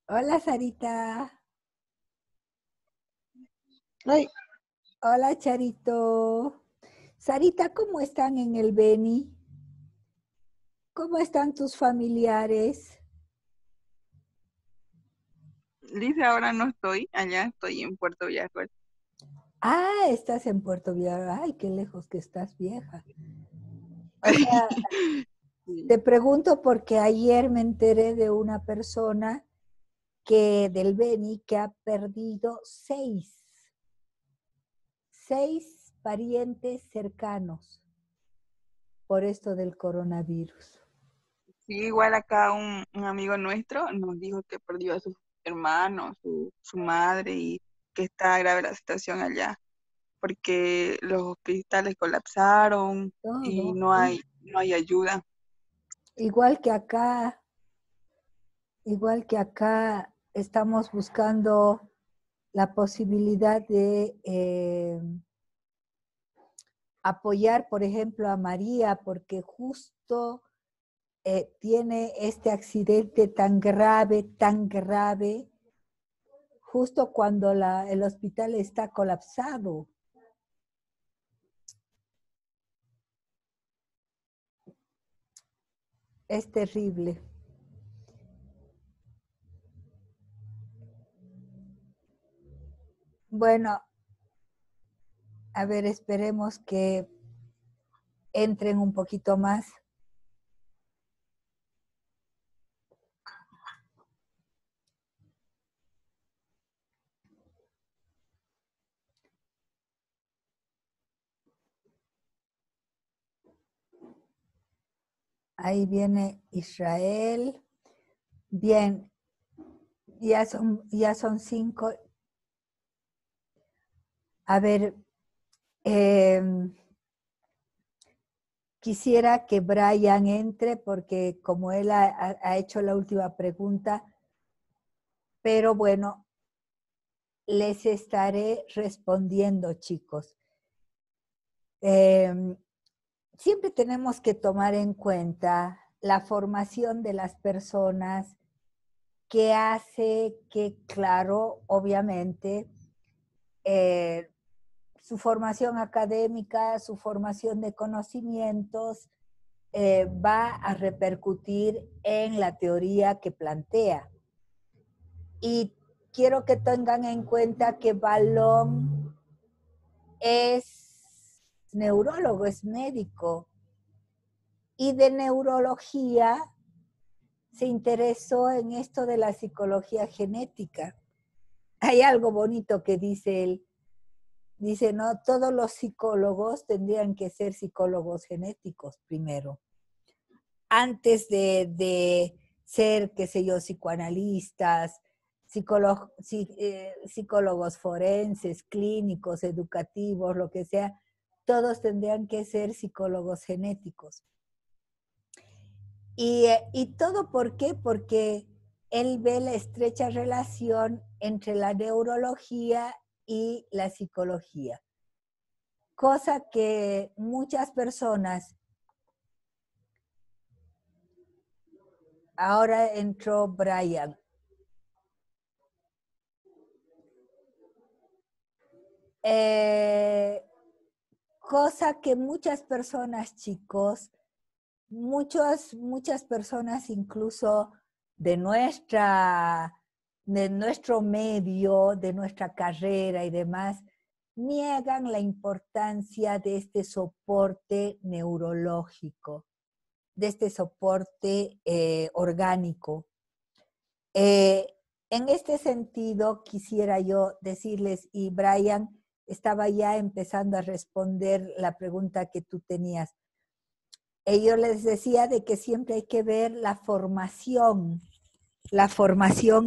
Hola, Sarita. Ay, Hola, Charito. Sarita, ¿cómo están en el Beni? ¿Cómo están tus familiares? dice ahora no estoy, allá estoy en Puerto Viajol. Ah, estás en Puerto Villar. Ay, qué lejos que estás, vieja. O sea, Sí. te pregunto porque ayer me enteré de una persona que del Beni que ha perdido seis parientes cercanos por esto del coronavirus. Sí, igual acá un amigo nuestro nos dijo que perdió a su hermano, su madre y que está grave la situación allá porque los hospitales colapsaron y Todo. no hay ayuda. Igual que acá, Igual que acá estamos buscando la posibilidad de apoyar, por ejemplo, a María, porque justo tiene este accidente tan grave, justo cuando el hospital está colapsado. Es terrible. Bueno, a ver, esperemos que entren un poquito más. Ahí viene Israel. Bien, ya son 5. A ver, eh, quisiera que Brian entre porque como él ha hecho la última pregunta, pero bueno, les estaré respondiendo, chicos. Eh, Siempre tenemos que tomar en cuenta la formación de las personas que hace que, claro, obviamente, eh, su formación académica, su formación de conocimientos, va a repercutir en la teoría que plantea. Y quiero que tengan en cuenta que Balón es neurólogo, es médico, y de neurología se interesó en esto de la psicología genética. Hay algo bonito que dice él. Dice, no, todos los psicólogos tendrían que ser psicólogos genéticos primero, antes de ser, qué sé yo, psicoanalistas, psicólogos forenses, clínicos, educativos, lo que sea, todos tendrían que ser psicólogos genéticos. Y todo ¿por qué? Porque él ve la estrecha relación entre la neurología y la psicología, cosa que muchas personas, ahora entró Brian, eh, cosa que muchas personas, chicos, muchas personas incluso de de nuestro medio, de nuestra carrera y demás, niegan la importancia de este soporte neurológico, de este soporte orgánico. Eh, en este sentido, quisiera yo decirles, y Brian estaba ya empezando a responder la pregunta que tú tenías. Yo les decía de que siempre hay que ver la formación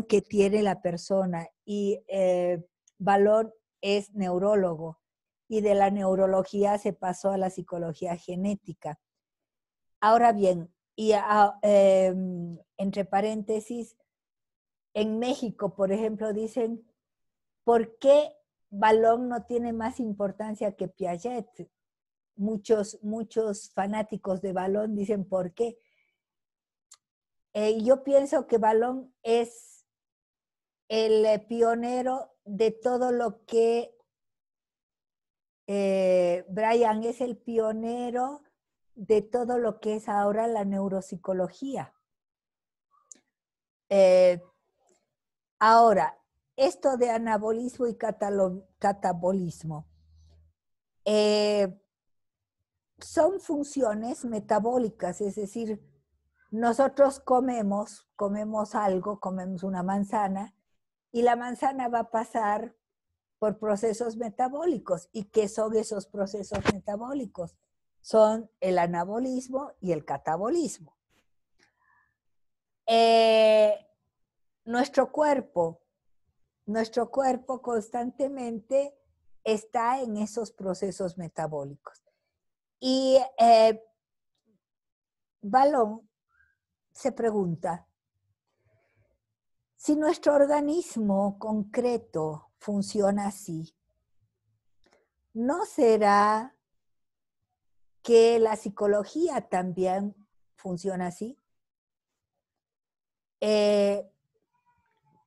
que tiene la persona. Y Valor es neurólogo y de la neurología se pasó a la psicología genética. Ahora bien, entre paréntesis, en México, por ejemplo, dicen, ¿por qué Balón no tiene más importancia que Piaget? Muchos fanáticos de Balón dicen, ¿por qué? Yo pienso que Balón es el pionero de todo lo que Brian es el pionero de todo lo que es ahora la neuropsicología. Ahora, esto de anabolismo y catabolismo son funciones metabólicas, es decir, nosotros comemos algo, comemos una manzana, y la manzana va a pasar por procesos metabólicos. ¿Y qué son esos procesos metabólicos? Son el anabolismo y el catabolismo. Nuestro cuerpo constantemente está en esos procesos metabólicos. Y Balón se pregunta, si nuestro organismo concreto funciona así, ¿no será que la psicología también funciona así?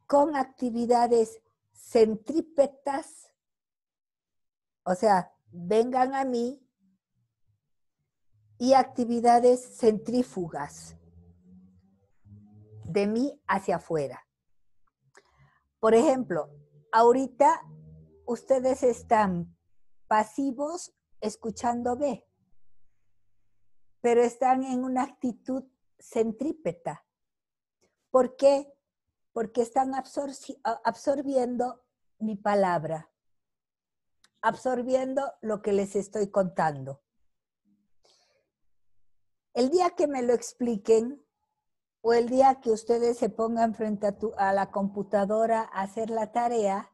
Con actividades centrípetas, o sea, vengan a mí, y actividades centrífugas, de mí hacia afuera. Por ejemplo, ahorita ustedes están pasivos escuchándome, pero están en una actitud centrípeta. ¿Por qué? Porque están absorbiendo mi palabra, absorbiendo lo que les estoy contando. El día que me lo expliquen, o el día que ustedes se pongan frente a la computadora a hacer la tarea,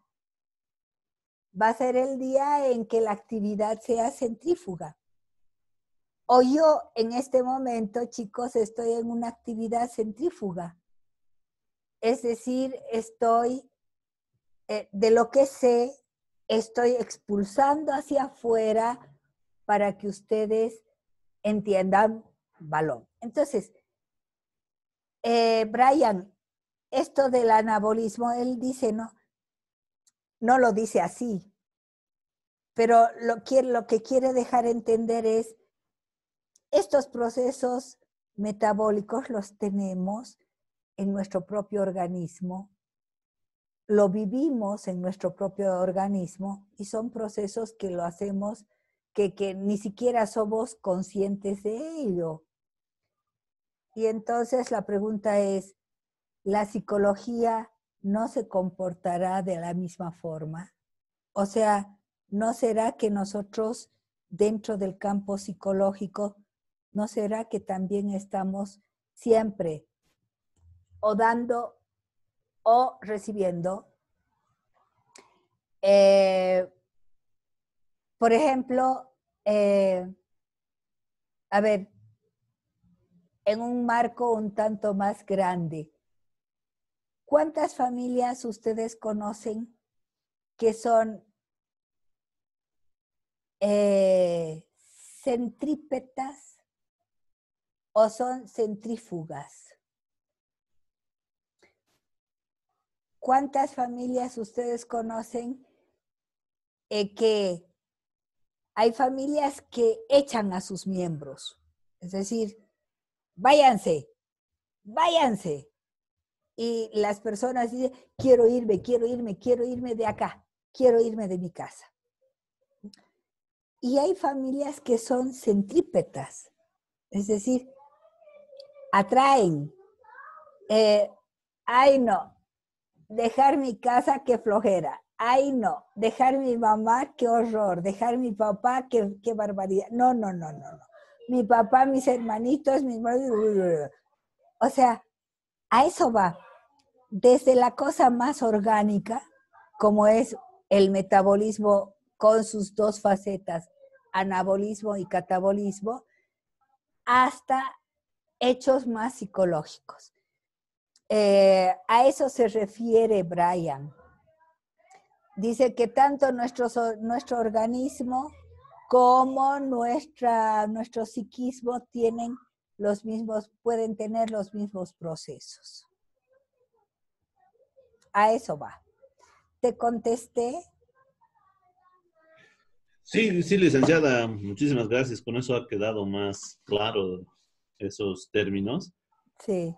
va a ser el día en que la actividad sea centrífuga. O yo en este momento, chicos, estoy en una actividad centrífuga. Es decir, estoy, de lo que sé, estoy expulsando hacia afuera para que ustedes entiendan balón. Entonces, Brian, esto del anabolismo, él dice, no lo dice así, pero lo que quiere dejar entender es, estos procesos metabólicos los tenemos en nuestro propio organismo, lo vivimos en nuestro propio organismo y son procesos que lo hacemos, que ni siquiera somos conscientes de ello. Y entonces la pregunta es, ¿la psicología no se comportará de la misma forma? O sea, ¿no será que nosotros dentro del campo psicológico, no será que también estamos siempre o dando o recibiendo? Por ejemplo, a ver, en un marco un tanto más grande, ¿cuántas familias ustedes conocen que son centrípetas o son centrífugas? ¿Cuántas familias ustedes conocen que hay familias que echan a sus miembros? Es decir, váyanse, váyanse. Y las personas dicen, quiero irme de acá, quiero irme de mi casa. Y hay familias que son centrípetas, es decir, atraen. Ay, no, dejar mi casa, qué flojera. Ay, no, dejar mi mamá, qué horror. Dejar mi papá, qué barbaridad. No. Mi papá, mis hermanitos, o sea, a eso va. Desde la cosa más orgánica, como es el metabolismo con sus dos facetas, anabolismo y catabolismo, hasta hechos más psicológicos. A eso se refiere Brian. Dice que tanto nuestro organismo como nuestro psiquismo pueden tener los mismos procesos. a eso va. ¿Te contesté? Sí, sí, licenciada, muchísimas gracias. Con eso ha quedado más claro esos términos Sí,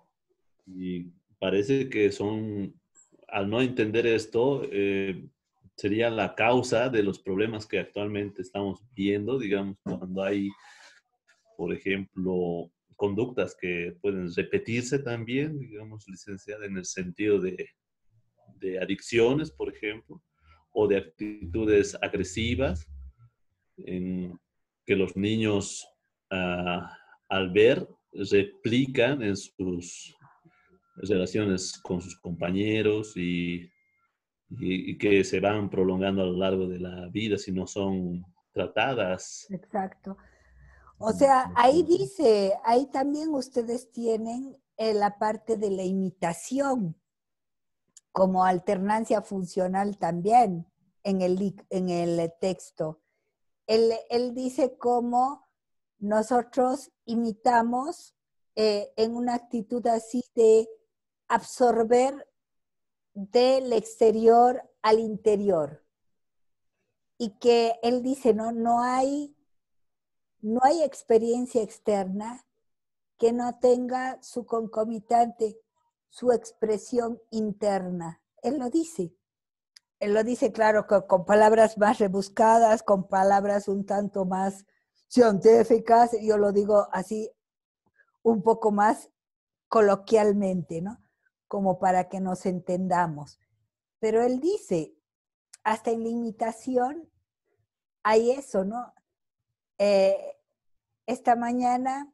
y parece que son, al no entender esto, sería la causa de los problemas que actualmente estamos viendo, digamos, cuando hay, por ejemplo, conductas que pueden repetirse también, digamos, licenciada, en el sentido de adicciones, por ejemplo, o de actitudes agresivas en que los niños al ver replican en sus relaciones con sus compañeros y que se van prolongando a lo largo de la vida si no son tratadas. exacto. O sea, ahí dice, ahí también ustedes tienen la parte de la imitación como alternancia funcional también en el texto. Él dice cómo nosotros imitamos en una actitud así de absorber del exterior al interior. Y que él dice, no hay experiencia externa que no tenga su concomitante, su expresión interna. Él lo dice, claro, con palabras más rebuscadas, con palabras un tanto más científicas, yo lo digo así un poco más coloquialmente, ¿no? Como para que nos entendamos. Pero él dice, hasta en la imitación hay eso, ¿no? Eh, esta mañana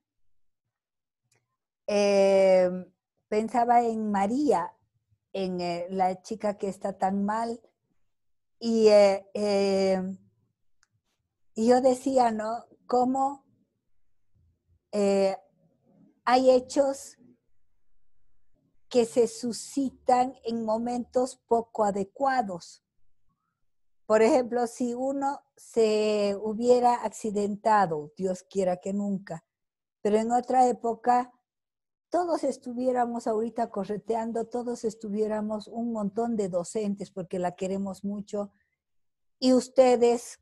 pensaba en María, en la chica que está tan mal, y, y yo decía, ¿no? Cómo eh, hay hechos que se suscitan en momentos poco adecuados. Por ejemplo, si uno se hubiera accidentado, Dios quiera que nunca, pero en otra época todos estuviéramos ahorita correteando, todos estuviéramos un montón de docentes porque la queremos mucho y ustedes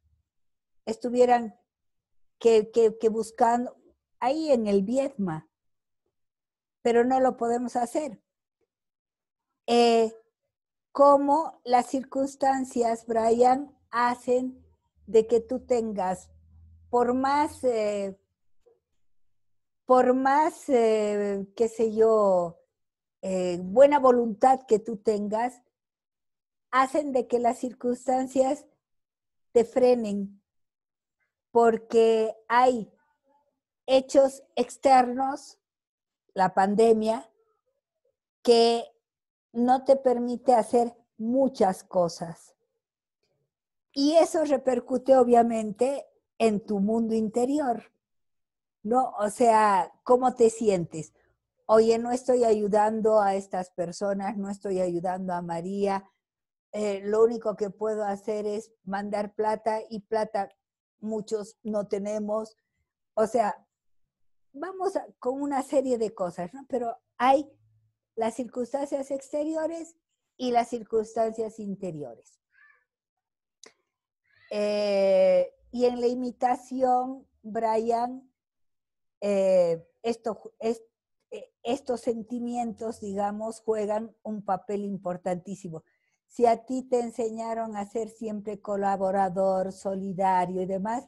estuvieran que buscando ahí en el Vietma, pero no lo podemos hacer. Cómo las circunstancias, Brian, hacen de que tú tengas, por más qué sé yo, buena voluntad que tú tengas, hacen de que las circunstancias te frenen, porque hay hechos externos, la pandemia, que no te permite hacer muchas cosas. Y eso repercute obviamente en tu mundo interior, ¿no? O sea, ¿cómo te sientes? Oye, no estoy ayudando a estas personas, no estoy ayudando a María, lo único que puedo hacer es mandar plata y plata muchos no tenemos. O sea, con una serie de cosas, ¿no? Pero hay las circunstancias exteriores y las circunstancias interiores. Y en la imitación, Brian, estos sentimientos, digamos, juegan un papel importantísimo. Si a ti te enseñaron a ser siempre colaborador, solidario y demás,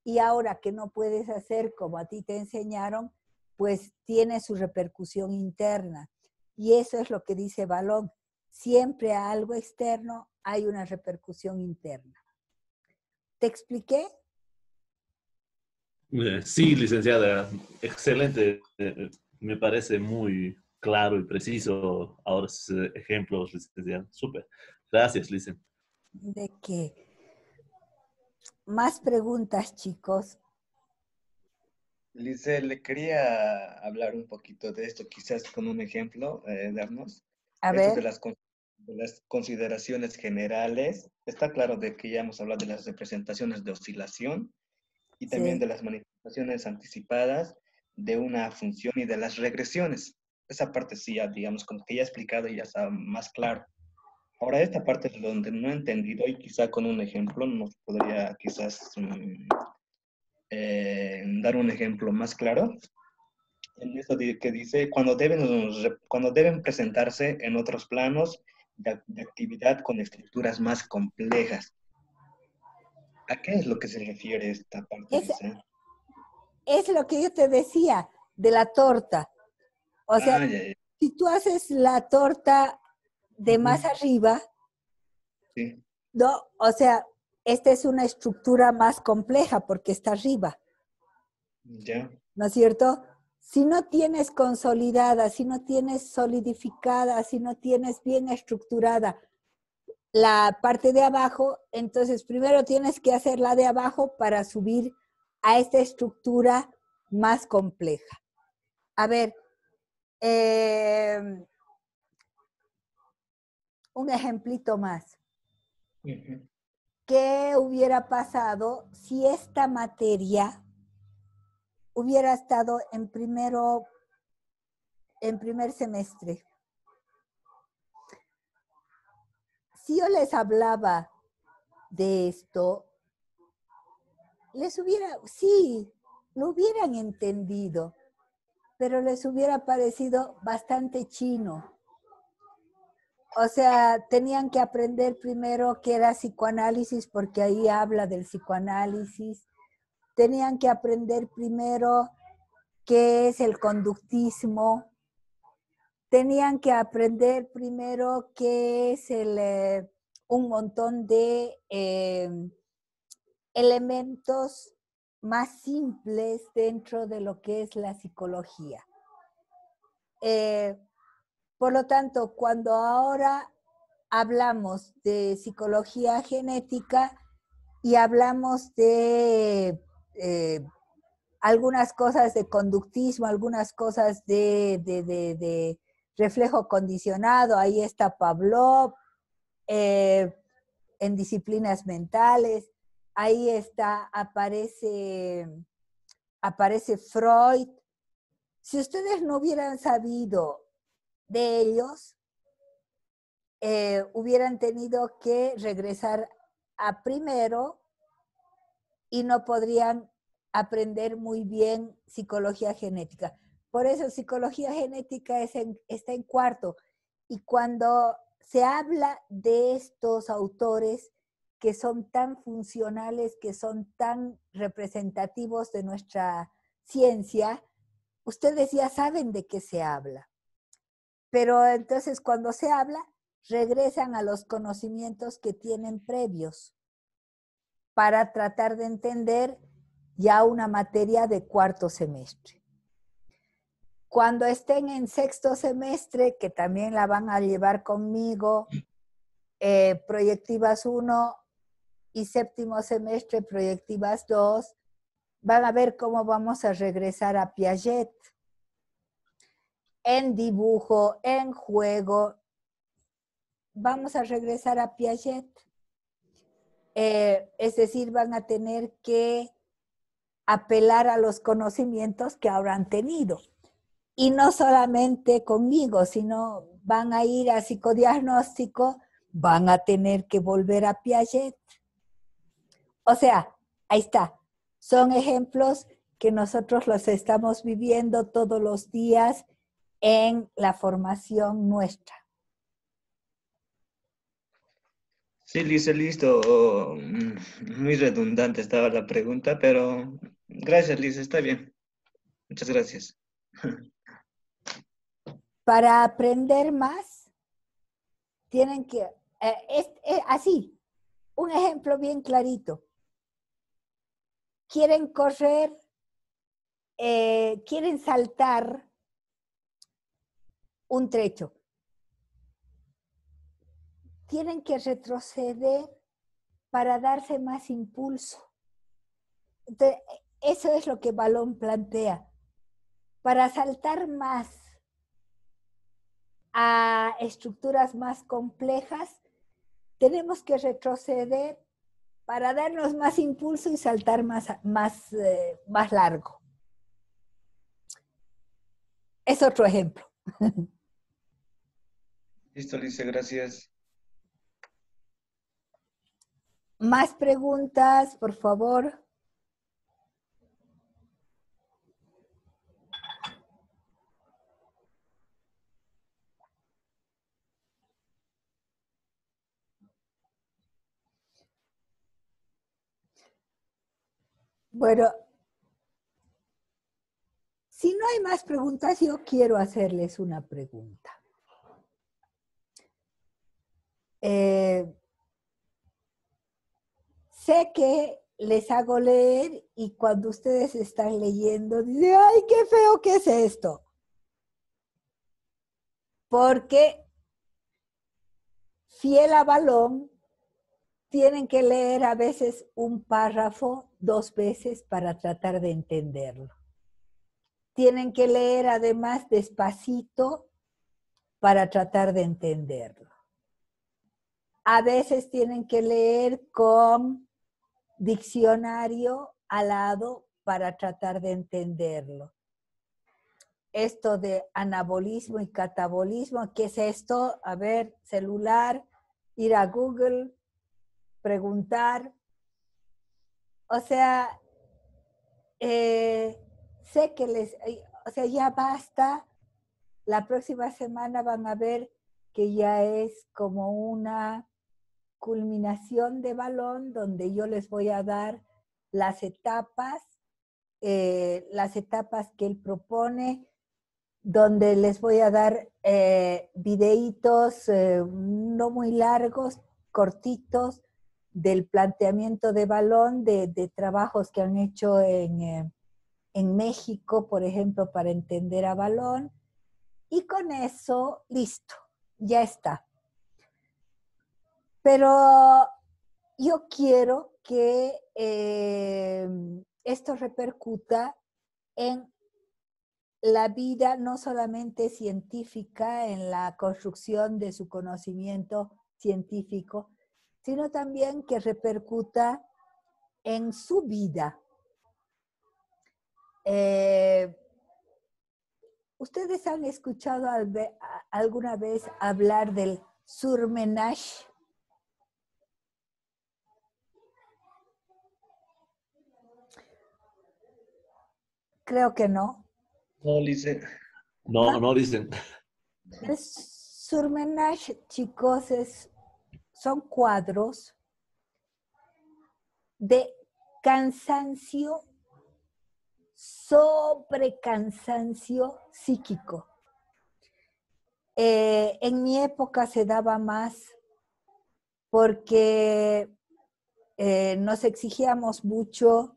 y ahora que no puedes hacer como a ti te enseñaron, pues tiene su repercusión interna. Y eso es lo que dice Balón. Siempre a algo externo hay una repercusión interna. ¿Te expliqué? Sí, licenciada, excelente. Me parece muy claro y preciso ahora sus ejemplos, licenciada. Súper. Gracias, licenciada. ¿De qué? Más preguntas, chicos. Lice, le quería hablar un poquito de esto, quizás con un ejemplo, darnos. A Esto ver, de las consideraciones generales. Está claro de que ya hemos hablado de las representaciones de oscilación y también sí, de las manifestaciones anticipadas de una función y de las regresiones. Esa parte sí, ya, digamos, como que ya he explicado y ya está más claro. Ahora, esta parte es donde no he entendido y quizá con un ejemplo nos podría quizás dar un ejemplo más claro. En eso que dice, cuando deben presentarse en otros planos de actividad con estructuras más complejas. ¿A qué es lo que se refiere esta parte, Es, dice? es lo que yo te decía de la torta. O sea, Ah, ya, ya. si tú haces la torta de más Ujú, arriba, sí, ¿no? O sea, esta es una estructura más compleja porque está arriba, ya. ¿no es cierto? Si no tienes consolidada, si no tienes solidificada, si no tienes bien estructurada la parte de abajo, entonces primero tienes que hacer la de abajo para subir a esta estructura más compleja. A ver, un ejemplito más. Ujú. ¿Qué hubiera pasado si esta materia hubiera estado en primer semestre? Si yo les hablaba de esto, sí, lo hubieran entendido, pero les hubiera parecido bastante chino. O sea, tenían que aprender primero qué era psicoanálisis, porque ahí habla del psicoanálisis. Tenían que aprender primero qué es el conductismo. Tenían que aprender primero qué es un montón de elementos más simples dentro de lo que es la psicología. Eh, por lo tanto, cuando ahora hablamos de psicología genética y hablamos de algunas cosas de conductismo, algunas cosas de reflejo condicionado, ahí está Pavlov, en disciplinas mentales, ahí está, aparece Freud. Si ustedes no hubieran sabido de ellos, hubieran tenido que regresar a primero y no podrían aprender muy bien psicología genética. Por eso psicología genética está en cuarto. Y cuando se habla de estos autores que son tan funcionales, que son tan representativos de nuestra ciencia, ustedes ya saben de qué se habla. Pero entonces cuando se habla, regresan a los conocimientos que tienen previos para tratar de entender ya una materia de cuarto semestre. Cuando estén en sexto semestre, que también la van a llevar conmigo, proyectivas 1 y séptimo semestre, proyectivas 2, van a ver cómo vamos a regresar a Piaget. En dibujo, en juego, vamos a regresar a Piaget. Es decir, van a tener que apelar a los conocimientos que habrán tenido. Y no solamente conmigo, sino van a ir a psicodiagnóstico, van a tener que volver a Piaget. O sea, ahí está. Son ejemplos que nosotros los estamos viviendo todos los días en la formación nuestra. Sí, Lice, listo. Oh, muy redundante estaba la pregunta, pero gracias, Lice, está bien. Muchas gracias. Para aprender más, tienen que, así, un ejemplo bien clarito. Quieren correr, quieren saltar un trecho. Tienen que retroceder para darse más impulso. Entonces, eso es lo que Balón plantea. Para saltar más a estructuras más complejas, tenemos que retroceder para darnos más impulso y saltar más largo. Es otro ejemplo. Listo, Lice, gracias. ¿Más preguntas, por favor? Bueno, si no hay más preguntas, yo quiero hacerles una pregunta. Sé que les hago leer y cuando ustedes están leyendo, dicen, ¡ay, qué feo que es esto! Porque fiel a Balón, tienen que leer a veces un párrafo 2 veces para tratar de entenderlo. Tienen que leer además despacito para tratar de entenderlo. A veces tienen que leer con diccionario al lado para tratar de entenderlo. Esto de anabolismo y catabolismo, ¿qué es esto? A ver, celular, ir a Google, preguntar. O sea, sé que ya basta. La próxima semana van a ver que ya es como una culminación de Balón, donde yo les voy a dar las etapas que él propone, donde les voy a dar videitos no muy largos, cortitos, del planteamiento de Balón, de trabajos que han hecho en México, por ejemplo, para entender a Balón. Y con eso, listo, ya está. Pero yo quiero que esto repercuta en la vida no solamente científica, en la construcción de su conocimiento científico, sino también que repercuta en su vida. ¿Ustedes han escuchado alguna vez hablar del surmenage? Creo que no. No, Lice. No, no dicen. El surmenage, chicos, son cuadros de cansancio, sobrecansancio psíquico. En mi época se daba más porque nos exigíamos mucho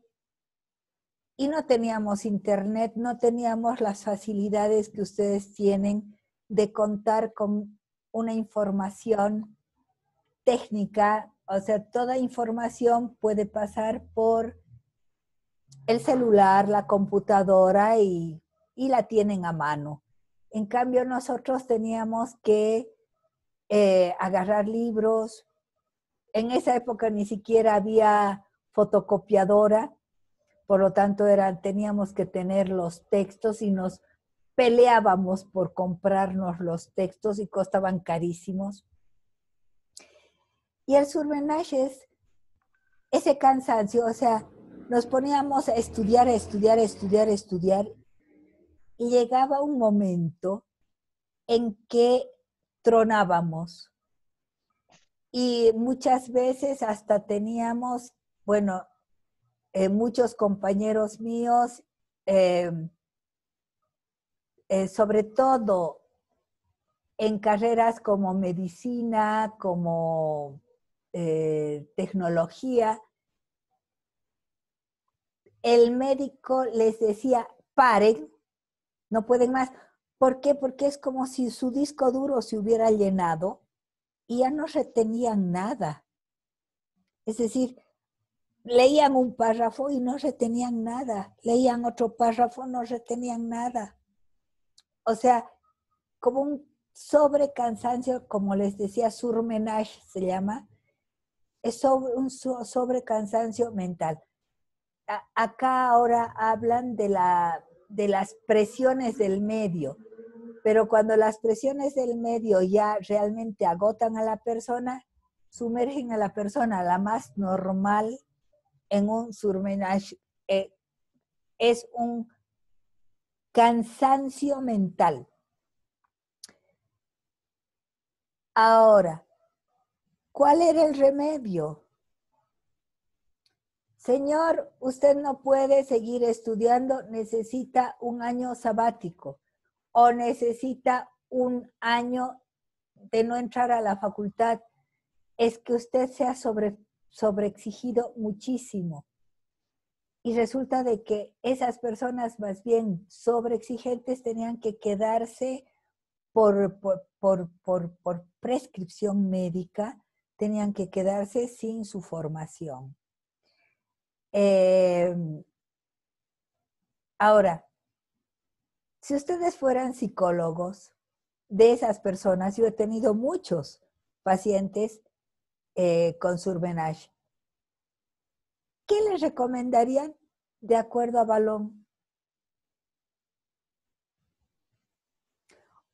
y no teníamos internet, no teníamos las facilidades que ustedes tienen de contar con una información técnica. O sea, toda información puede pasar por el celular, la computadora y la tienen a mano. En cambio, nosotros teníamos que agarrar libros. En esa época ni siquiera había fotocopiadora, por lo tanto teníamos que tener los textos y nos peleábamos por comprarnos los textos y costaban carísimos. Y el surmenage es ese cansancio, o sea, nos poníamos a estudiar y llegaba un momento en que tronábamos. Y muchas veces hasta teníamos, bueno, muchos compañeros míos, sobre todo en carreras como medicina, como tecnología, el médico les decía, paren, no pueden más. ¿Por qué? Porque es como si su disco duro se hubiera llenado y ya no retenían nada. Es decir, leían un párrafo y no retenían nada. Leían otro párrafo, no retenían nada. O sea, como un sobrecansancio, como les decía, surmenage se llama, es un sobrecansancio mental. Acá ahora hablan de las presiones del medio, pero cuando las presiones del medio ya realmente agotan a la persona, sumergen a la persona, la más normal, en un surmenage. Es un cansancio mental. Ahora, ¿cuál era el remedio? Señor, usted no puede seguir estudiando, necesita un año sabático o necesita un año de no entrar a la facultad. Es que usted se ha sobreexigido muchísimo. Y resulta de que esas personas más bien sobreexigentes tenían que quedarse por prescripción médica, tenían que quedarse sin su formación. Ahora, si ustedes fueran psicólogos de esas personas, yo he tenido muchos pacientes con surmenage, ¿qué les recomendarían de acuerdo a Valón?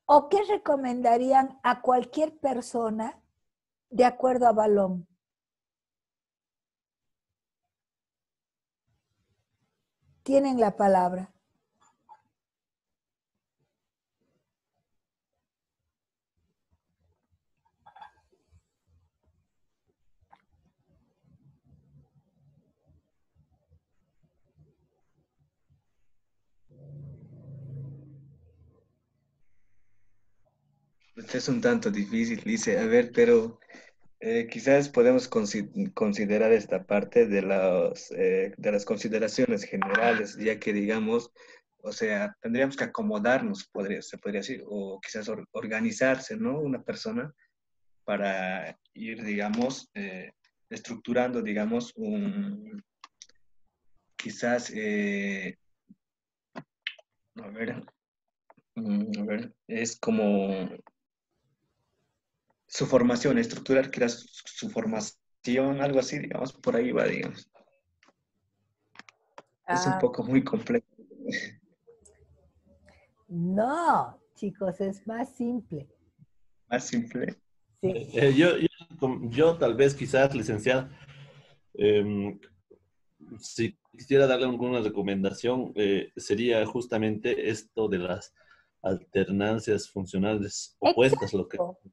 ¿O qué recomendarían a cualquier persona de acuerdo a Valón? Tienen la palabra. Este es un tanto difícil, dice. A ver, pero quizás podemos considerar esta parte de las consideraciones generales, ya que digamos, o sea, tendríamos que acomodarnos, se podría decir, o quizás organizarse, ¿no? Una persona para ir, digamos, estructurando, digamos, quizás, a ver, es como su formación, estructurar quizás su formación, algo así, digamos, por ahí va, digamos. Es un poco muy complejo. No, chicos, es más simple. Más simple. Sí. Yo tal vez quizás, licenciada, si quisiera darle alguna recomendación, sería justamente esto de las alternancias funcionales opuestas, lo que, Exacto.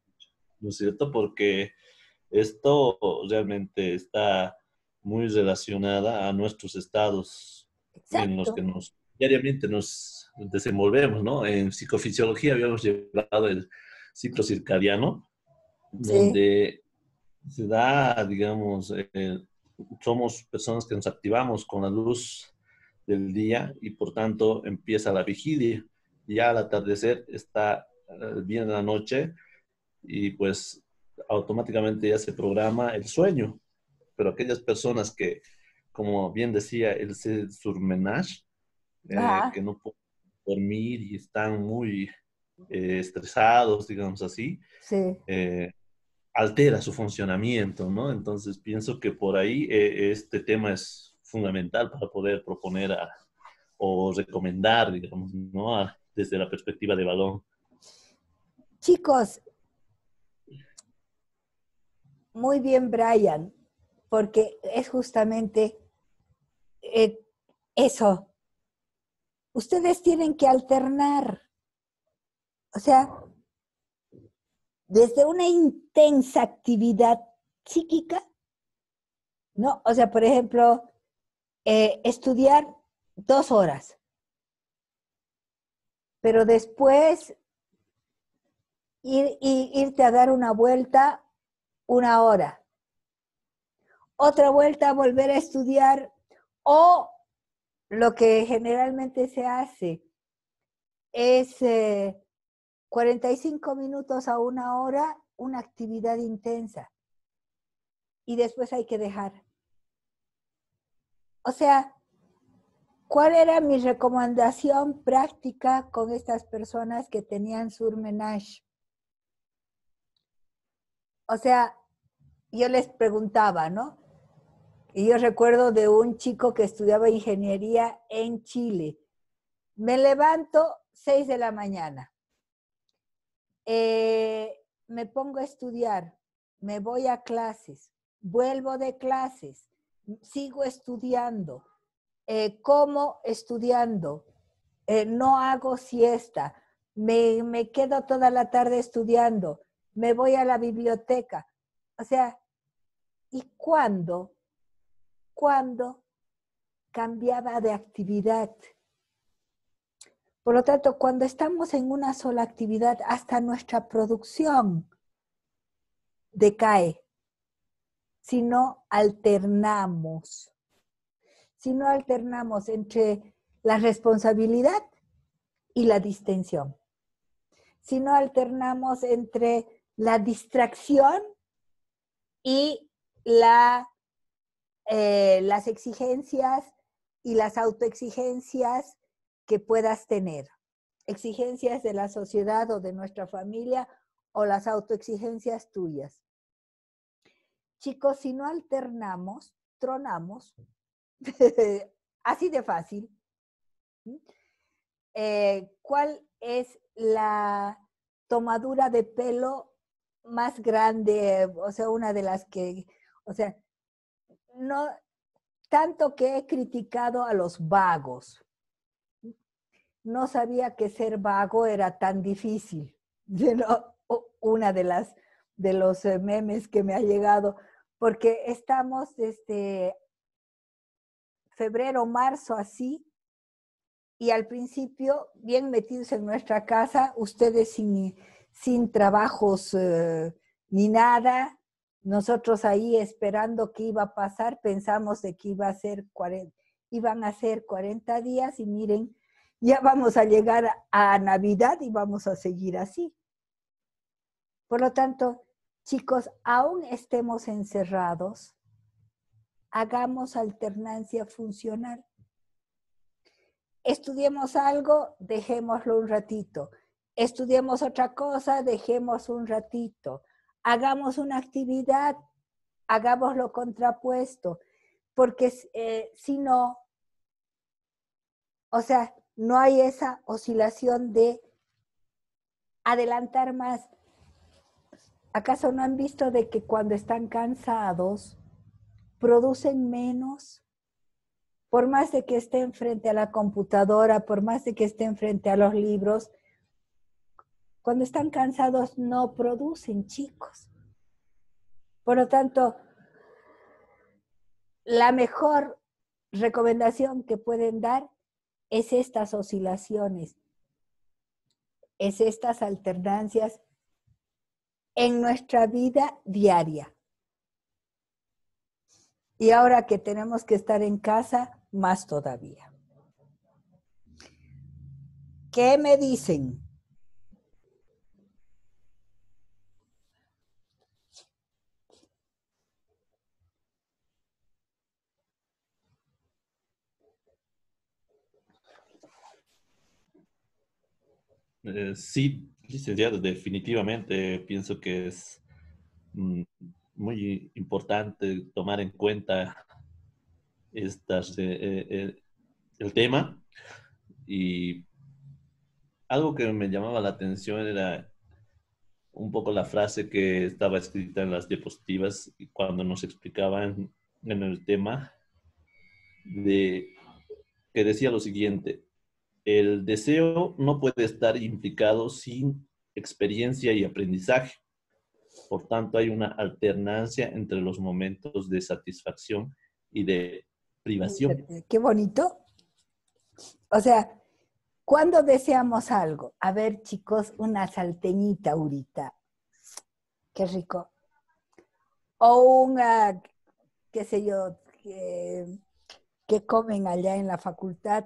¿no es cierto? Porque esto realmente está muy relacionada a nuestros estados en los que Exacto. diariamente nos desenvolvemos, ¿no? En psicofisiología habíamos llevado el ciclo circadiano, Sí. donde se da, digamos, somos personas que nos activamos con la luz del día y por tanto empieza la vigilia. Ya al atardecer está bien la noche y pues automáticamente ya se programa el sueño. Pero aquellas personas que, como bien decía el surmenage, Ajá. que no pueden dormir y están muy estresados, digamos así, Sí. altera su funcionamiento, ¿no? Entonces pienso que por ahí este tema es fundamental para poder proponer o recomendar, digamos, ¿no? Desde la perspectiva de Balón. Chicos, muy bien, Brian, porque es justamente eh, eso. Ustedes tienen que alternar. O sea, desde una intensa actividad psíquica, ¿no? O sea, por ejemplo, estudiar 2 horas, pero después irte a dar una vuelta 1 hora, otra vuelta a volver a estudiar, o lo que generalmente se hace es 45 minutos a 1 hora, una actividad intensa, y después hay que dejar. O sea, ¿cuál era mi recomendación práctica con estas personas que tenían surmenage? O sea, yo les preguntaba, ¿no? Y yo recuerdo de un chico que estudiaba ingeniería en Chile. Me levanto 6 de la mañana. Me pongo a estudiar. me voy a clases, vuelvo de clases, sigo estudiando, como estudiando, no hago siesta, me quedo toda la tarde estudiando, me voy a la biblioteca. O sea, ¿y cuándo cambiaba de actividad? Por lo tanto, cuando estamos en una sola actividad, hasta nuestra producción decae. Si no alternamos entre la responsabilidad y la distensión, si no alternamos entre la distracción y las exigencias y las autoexigencias que puedas tener, exigencias de la sociedad o de nuestra familia o las autoexigencias tuyas. Chicos, si no alternamos, tronamos, así de fácil. ¿Cuál es la tomadura de pelo más grande? O sea, una de las que, o sea, no tanto que he criticado a los vagos. No sabía que ser vago era tan difícil. Una de los memes que me ha llegado, porque estamos desde febrero, marzo así, y al principio bien metidos en nuestra casa, ustedes sin trabajos ni nada, nosotros ahí esperando qué iba a pasar, pensamos de que iban a ser 40 días y miren, ya vamos a llegar a Navidad y vamos a seguir así. Por lo tanto, chicos, aún estemos encerrados, hagamos alternancia funcional. Estudiemos algo, dejémoslo un ratito. Estudiemos otra cosa, dejemos un ratito. Hagamos una actividad, hagamos lo contrapuesto. Porque si no, o sea, no hay esa oscilación de adelantar más. ¿Acaso no han visto de que cuando están cansados producen menos? Por más de que estén frente a la computadora, por más de que estén frente a los libros, cuando están cansados no producen, chicos. Por lo tanto, la mejor recomendación que pueden dar es estas oscilaciones, es estas alternancias en nuestra vida diaria. Y ahora que tenemos que estar en casa, más todavía. ¿Qué me dicen? Sí, licenciado, definitivamente pienso que es muy importante tomar en cuenta el tema. Y algo que me llamaba la atención era un poco la frase que estaba escrita en las diapositivas cuando nos explicaban en el tema, que decía lo siguiente: el deseo no puede estar implicado sin experiencia y aprendizaje. Por tanto, hay una alternancia entre los momentos de satisfacción y de privación. Qué bonito. O sea, ¿cuándo deseamos algo? A ver, chicos, una salteñita ahorita. Qué rico. O una, qué sé yo, que comen allá en la facultad.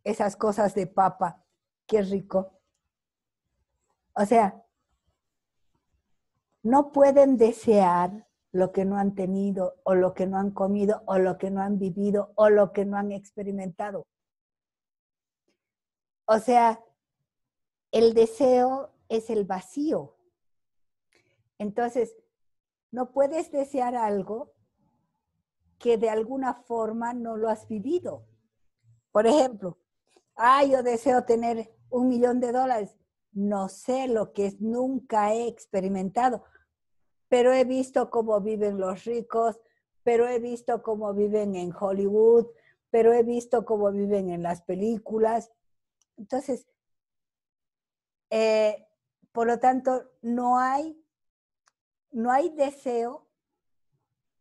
Esas cosas de papa. Qué rico. O sea, no pueden desear lo que no han tenido, o lo que no han comido, o lo que no han vivido, o lo que no han experimentado. O sea, el deseo es el vacío. Entonces, no puedes desear algo que de alguna forma no lo has vivido. Por ejemplo, yo deseo tener $1 millón. no sé lo que es, nunca he experimentado, pero he visto cómo viven los ricos, pero he visto cómo viven en Hollywood, pero he visto cómo viven en las películas. Entonces, por lo tanto, no hay deseo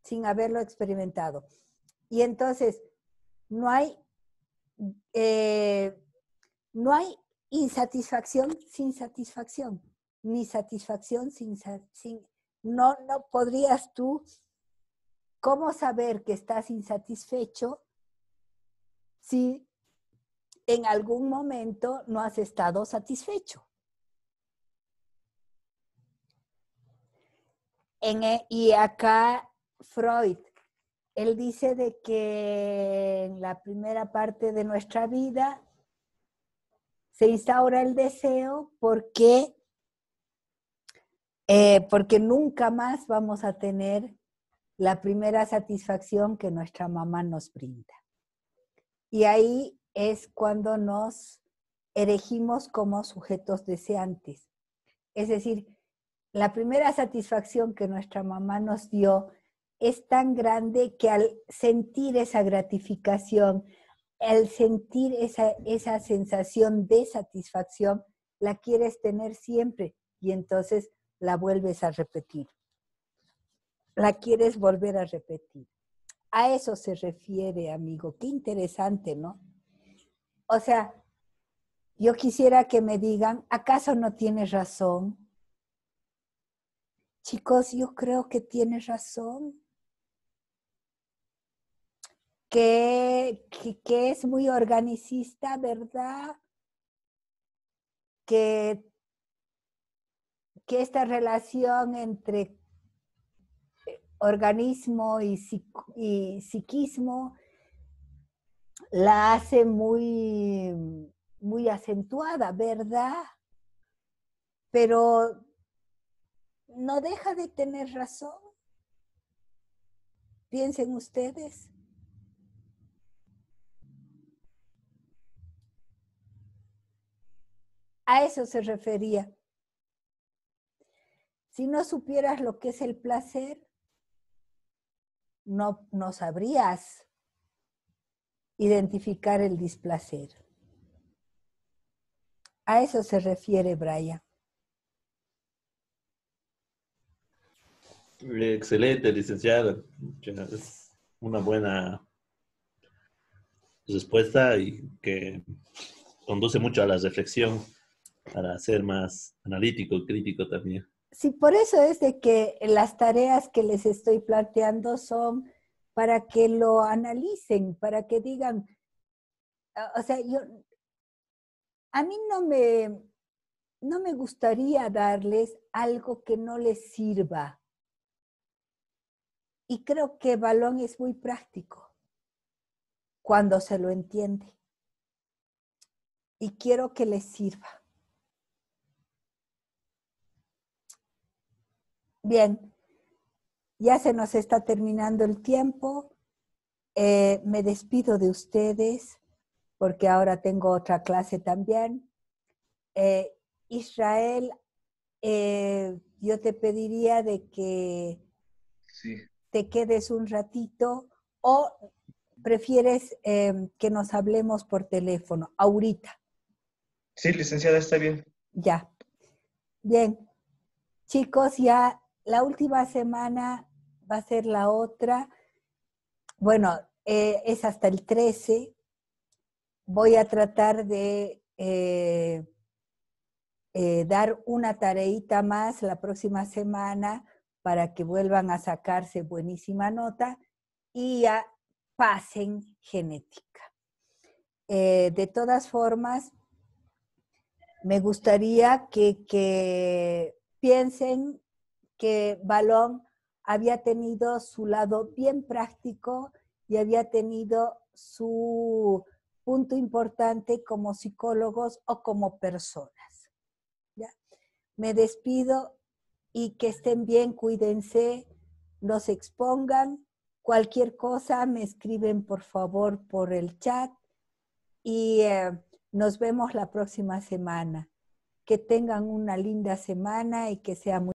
sin haberlo experimentado. Y entonces, no hay insatisfacción sin satisfacción, ni satisfacción sin no podrías tú, ¿cómo saber que estás insatisfecho si en algún momento no has estado satisfecho? Y acá Freud, él dice de que en la primera parte de nuestra vida se instaura el deseo porque nunca más vamos a tener la primera satisfacción que nuestra mamá nos brinda. Y ahí es cuando nos erigimos como sujetos deseantes. Es decir, la primera satisfacción que nuestra mamá nos dio es tan grande que al sentir esa gratificación, al sentir esa sensación de satisfacción, la quieres tener siempre y entonces la vuelves a repetir. La quieres volver a repetir. A eso se refiere, amigo. Qué interesante, ¿no? O sea, yo quisiera que me digan, ¿acaso no tienes razón? Chicos, yo creo que tienes razón. Que es muy organicista, ¿verdad? Que esta relación entre organismo y psiquismo la hace muy, muy acentuada, ¿verdad? Pero no deja de tener razón. Piensen ustedes. A eso se refería. Si no supieras lo que es el placer, no sabrías identificar el displacer. A eso se refiere Brian. Excelente, licenciada. Es una buena respuesta y que conduce mucho a la reflexión para ser más analítico, crítico también. Sí, por eso es de que las tareas que les estoy planteando son para que lo analicen, para que digan, o sea, a mí no me gustaría darles algo que no les sirva. Y creo que Balón es muy práctico cuando se lo entiende. Y quiero que les sirva. Bien, ya se nos está terminando el tiempo. Me despido de ustedes porque ahora tengo otra clase también. Israel, yo te pediría de que Sí. te quedes un ratito o prefieres que nos hablemos por teléfono ahorita. Sí, licenciada, está bien. Ya. Bien. Chicos, ya la última semana va a ser la otra. Bueno, es hasta el 13. Voy a tratar de dar una tareita más la próxima semana para que vuelvan a sacarse buenísima nota y ya pasen genética. De todas formas, me gustaría que piensen que Balón había tenido su lado bien práctico y había tenido su punto importante como psicólogos o como personas. ¿Ya? Me despido y que estén bien, cuídense, no se expongan. Cualquier cosa me escriben por favor por el chat y nos vemos la próxima semana. que tengan una linda semana y que sea muy